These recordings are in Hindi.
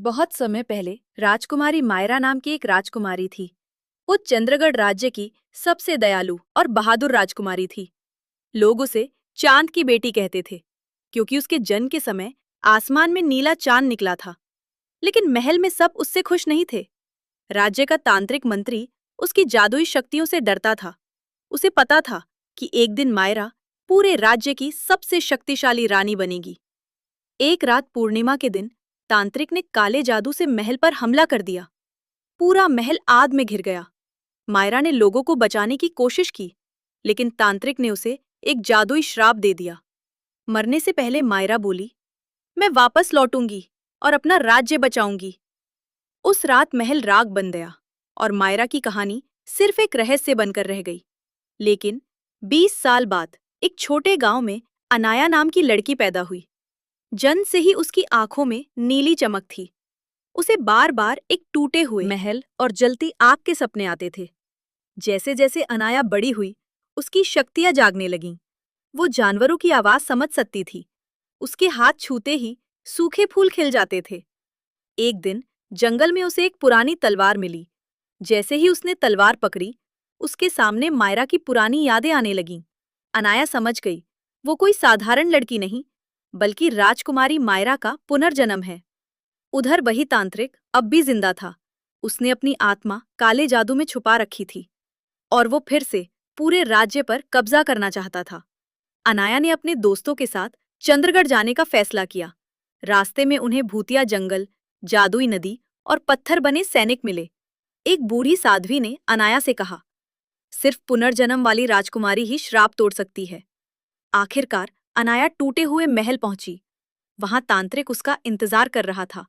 बहुत समय पहले राजकुमारी मायरा नाम की एक राजकुमारी थी। वो चंद्रगढ़ राज्य की सबसे दयालु और बहादुर राजकुमारी थी। लोग उसे चांद की बेटी कहते थे, क्योंकि उसके जन्म के समय आसमान में नीला चांद निकला था। लेकिन महल में सब उससे खुश नहीं थे। राज्य का तांत्रिक मंत्री उसकी जादुई शक्तियों से डरता था। उसे पता था कि एक दिन मायरा पूरे राज्य की सबसे शक्तिशाली रानी बनेगी। एक रात पूर्णिमा के दिन तांत्रिक ने काले जादू से महल पर हमला कर दिया। पूरा महल आग में घिर गया। मायरा ने लोगों को बचाने की कोशिश की, लेकिन तांत्रिक ने उसे एक जादुई श्राप दे दिया। मरने से पहले मायरा बोली, मैं वापस लौटूंगी और अपना राज्य बचाऊंगी। उस रात महल राख बन गया और मायरा की कहानी सिर्फ एक रहस्य बनकर रह गई। लेकिन 20 साल बाद एक छोटे गांव में अनाया नाम की लड़की पैदा हुई। जन्म से ही उसकी आंखों में नीली चमक थी। उसे बार बार एक टूटे हुए महल और जलती आग के सपने आते थे। जैसे जैसे अनाया बड़ी हुई, उसकी शक्तियां जागने लगीं। वो जानवरों की आवाज समझ सकती थी। उसके हाथ छूते ही सूखे फूल खिल जाते थे। एक दिन जंगल में उसे एक पुरानी तलवार मिली। जैसे ही उसने तलवार पकड़ी, उसके सामने मायरा की पुरानी यादें आने लगीं। अनाया समझ गई, वो कोई साधारण लड़की नहीं, बल्कि राजकुमारी मायरा का पुनर्जन्म है। उधर वही तांत्रिक अब भी जिंदा था। उसने अपनी आत्मा काले जादू में छुपा रखी थी और वो फिर से पूरे राज्य पर कब्जा करना चाहता था। अनाया ने अपने दोस्तों के साथ चंद्रगढ़ जाने का फैसला किया। रास्ते में उन्हें भूतिया जंगल, जादुई नदी और पत्थर बने सैनिक मिले। एक बूढ़ी साध्वी ने अनाया से कहा, सिर्फ पुनर्जन्म वाली राजकुमारी ही श्राप तोड़ सकती है। आखिरकार अनाया टूटे हुए महल पहुंची। वहां तांत्रिक उसका इंतजार कर रहा था।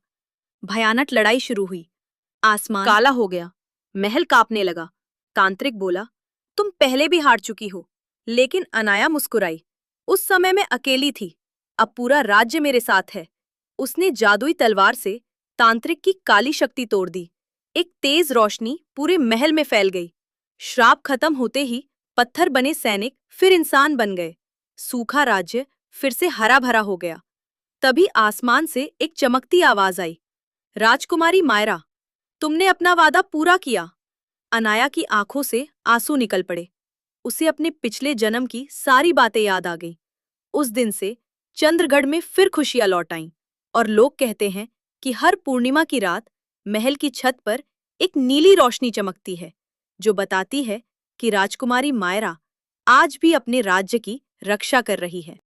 भयानक लड़ाई शुरू हुई। आसमान काला हो गया, महल कांपने लगा। तांत्रिक बोला, तुम पहले भी हार चुकी हो। लेकिन अनाया मुस्कुराई, उस समय मैं अकेली थी, अब पूरा राज्य मेरे साथ है। उसने जादुई तलवार से तांत्रिक की काली शक्ति तोड़ दी। एक तेज रोशनी पूरे महल में फैल गई। श्राप खत्म होते ही पत्थर बने सैनिक फिर इंसान बन गए। सूखा राज्य फिर से हरा भरा हो गया। तभी आसमान से एक चमकती आवाज आई, राजकुमारी मायरा, तुमने अपना वादा पूरा किया। अनाया की आंखों से आंसू निकल पड़े। उसे अपने पिछले जन्म की सारी बातें याद आ गईं। उस दिन से चंद्रगढ़ में फिर खुशियां लौट आईं और लोग कहते हैं कि हर पूर्णिमा की रात महल की छत पर एक नीली रोशनी चमकती है, जो बताती है कि राजकुमारी मायरा आज भी अपने राज्य की रक्षा कर रही है।